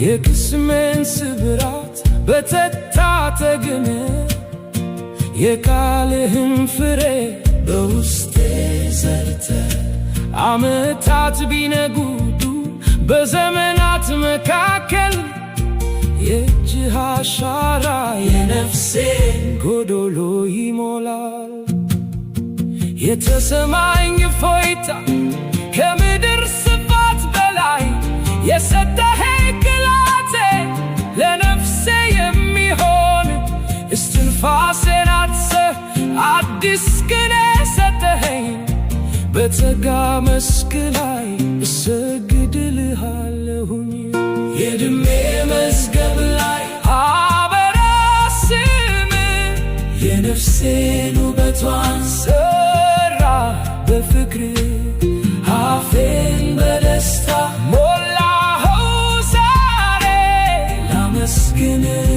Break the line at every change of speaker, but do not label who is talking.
የቅስሜን ስብራት በተታተግን የቃልህን ፍሬ በውስጤ ዘርተ ዓመታት ቢነጉዱ በዘመናት መካከል የእጅህ አሻራ የነፍሴን ጎዶሎ ይሞላል። የተሰማኝ እፎይታ ከምድር ስፋት በላይ የሰጠኸኝ ቅላቴ ለነፍሴ የሚሆን እስትንፋሴን አጥሰህ አዲስ ቅኔ ሰጠኸኝ። በጸጋ መስክ ላይ እሰግድልሃለሁኝ። የዕድሜ መዝገብ ላይ አበራ ስምህ የነፍሴን ውበቷን ሰራ በፍቅር አፌን በደስታ ሞላኸው ዛሬ ላመስግንህ